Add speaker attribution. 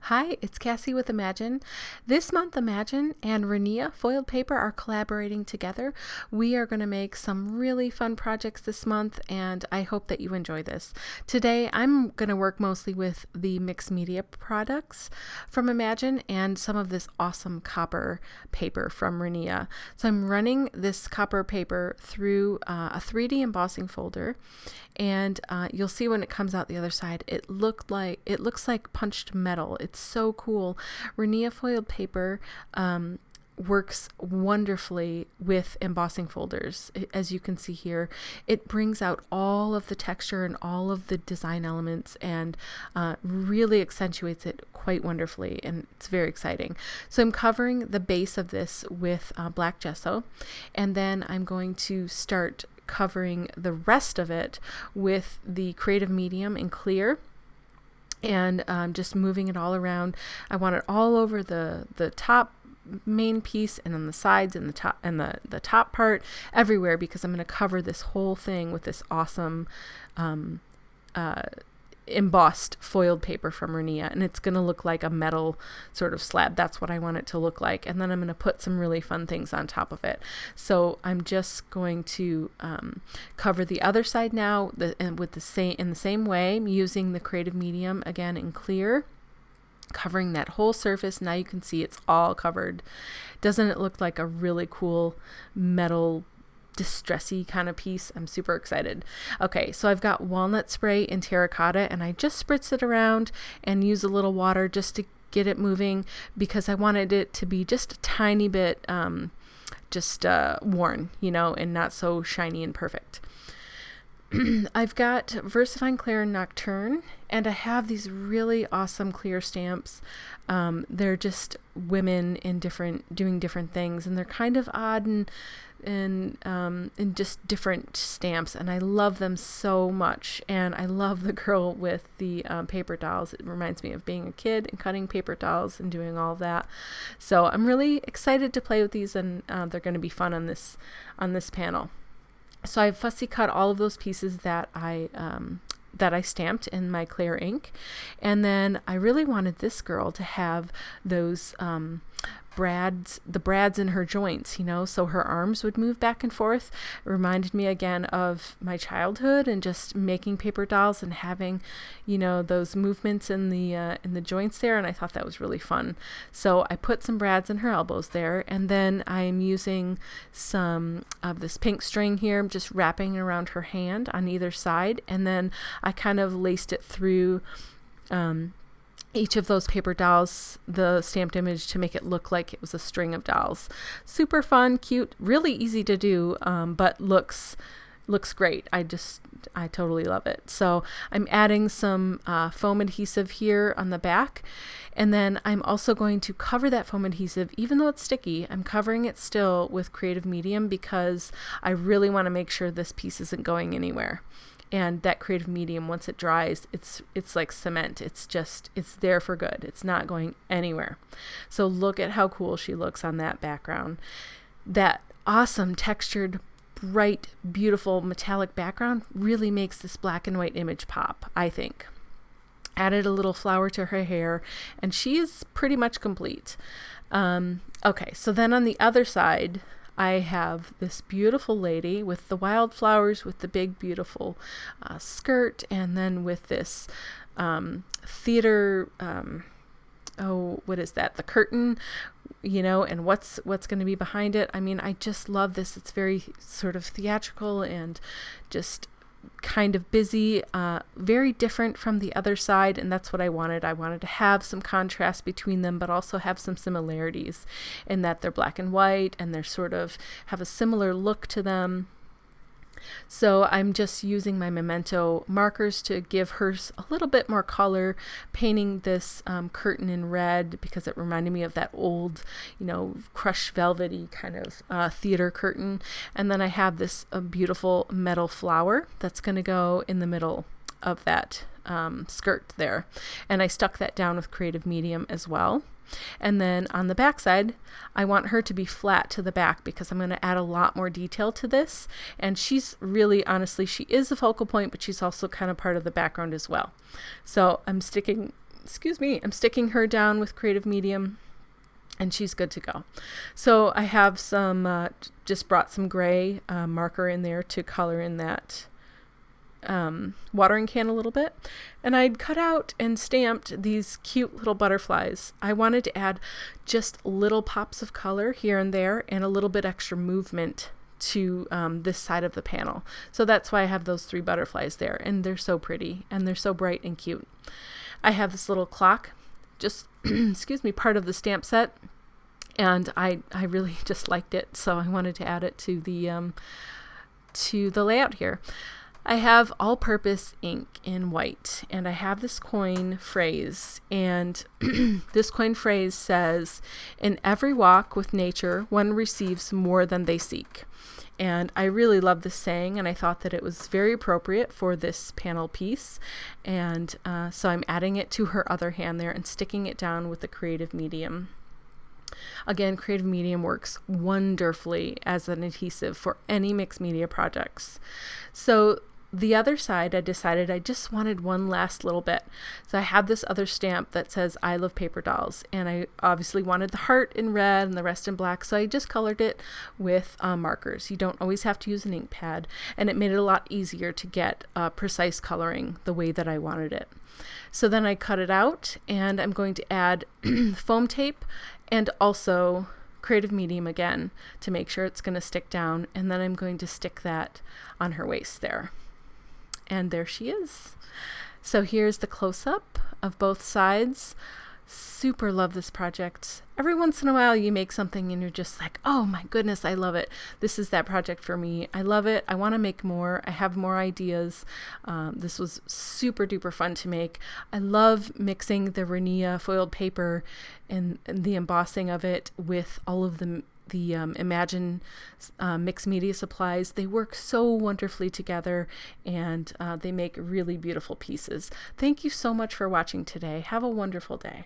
Speaker 1: Hi, it's Kassy with Imagine. This month, Imagine and Rinea Foiled Paper are collaborating together. We are going to make some really fun projects this month, and I hope that you enjoy this. Today, I'm going to work mostly with the mixed media products from Imagine and some of this awesome copper paper from Rinea. So I'm running this copper paper through a 3D embossing folder, and you'll see when it comes out the other side, it looks like punched metal. It's so cool. Rinea foiled paper works wonderfully with embossing folders. As you can see here, it brings out all of the texture and all of the design elements and really accentuates it quite wonderfully, and it's very exciting. So I'm covering the base of this with black gesso, and then I'm going to start covering the rest of it with the creative medium in clear, and just moving it all around. I want it all over the top main piece and on the sides and the top and the top part, everywhere, because I'm going to cover this whole thing with this awesome embossed foiled paper from Rinea, and it's going to look like a metal sort of slab. That's what I want it to look like. And then I'm going to put some really fun things on top of it. So I'm just going to cover the other side now in the same way, using the creative medium again in clear, covering that whole surface. Now you can see it's all covered. Doesn't it look like a really cool metal distressy kind of piece? I'm super excited. Okay, so I've got walnut spray in terracotta, and I just spritz it around and use a little water just to get it moving, because I wanted it to be just a tiny bit worn, and not so shiny and perfect. I've got VersaFine Clair Nocturne, and I have these really awesome clear stamps. They're just women doing different things, and they're kind of odd and just different stamps, and I love them so much. And I love the girl with the paper dolls. It reminds me of being a kid and cutting paper dolls and doing all of that. So I'm really excited to play with these, and they're going to be fun on this panel. So I've fussy cut all of those pieces that I stamped in my Clair ink, and then I really wanted this girl to have those the brads in her joints, so her arms would move back and forth. It reminded me again of my childhood and just making paper dolls and having, those movements in the joints there, and I thought that was really fun. So I put some brads in her elbows there, and then I'm using some of this pink string here. I'm just wrapping it around her hand on either side, and then I kind of laced it through each of those paper dolls, the stamped image, to make it look like it was a string of dolls. Super fun, cute, really easy to do, but looks great. I totally love it. So I'm adding some foam adhesive here on the back, and then I'm also going to cover that foam adhesive. Even though it's sticky, I'm covering it still with creative medium, because I really want to make sure this piece isn't going anywhere. And that creative medium, once it dries, it's like cement. It's there for good. It's not going anywhere. So look at how cool she looks on that background. That awesome textured, bright, beautiful metallic background really makes this black and white image pop, I think. Added a little flower to her hair, and she is pretty much complete. Okay, so then on the other side, I have this beautiful lady with the wildflowers, with the big, beautiful skirt, and then with this theater, what is that? The curtain, and what's going to be behind it. I mean, I just love this. It's very sort of theatrical and just kind of busy, very different from the other side, and that's what I wanted. I wanted to have some contrast between them, but also have some similarities in that they're black and white, and they're sort of have a similar look to them. So I'm just using my Memento markers to give her a little bit more color, painting this curtain in red, because it reminded me of that old, crushed velvety kind of theater curtain. And then I have this beautiful metal flower that's going to go in the middle of that skirt there. And I stuck that down with creative medium as well. And then on the back side, I want her to be flat to the back, because I'm going to add a lot more detail to this. And she's really, honestly, she is a focal point, but she's also kind of part of the background as well. So I'm sticking excuse me, I'm sticking her down with creative medium, and she's good to go. So I have some, just brought some gray marker in there to color in that watering can a little bit. And I'd cut out and stamped these cute little butterflies. I wanted to add just little pops of color here and there and a little bit extra movement to this side of the panel. So that's why I have those 3 butterflies there, and they're so pretty and they're so bright and cute. I have this little clock, just excuse me, part of the stamp set, and I really just liked it, so I wanted to add it to the layout here. I have all-purpose ink in white, and I have this coin phrase, and this coin phrase says, "In every walk with nature, one receives more than they seek." And I really love this saying, and I thought that it was very appropriate for this panel piece, and so I'm adding it to her other hand there and sticking it down with the creative medium. Again, creative medium works wonderfully as an adhesive for any mixed media projects. So the other side, I decided I just wanted one last little bit. So I have this other stamp that says "I love paper dolls," and I obviously wanted the heart in red and the rest in black, so I just colored it with markers. You don't always have to use an ink pad, and it made it a lot easier to get precise coloring the way that I wanted it. So then I cut it out, and I'm going to add foam tape and also creative medium again to make sure it's going to stick down, and then I'm going to stick that on her waist there. And there she is. So here's the close-up of both sides. Super love this project. Every once in a while you make something and you're just like, oh my goodness, I love it. This is that project for me. I love it. I want to make more. I have more ideas. This was super duper fun to make. I love mixing the Rinea foiled paper and the embossing of it with all of the Imagine mixed media supplies. They work so wonderfully together, and they make really beautiful pieces. Thank you so much for watching today. Have a wonderful day.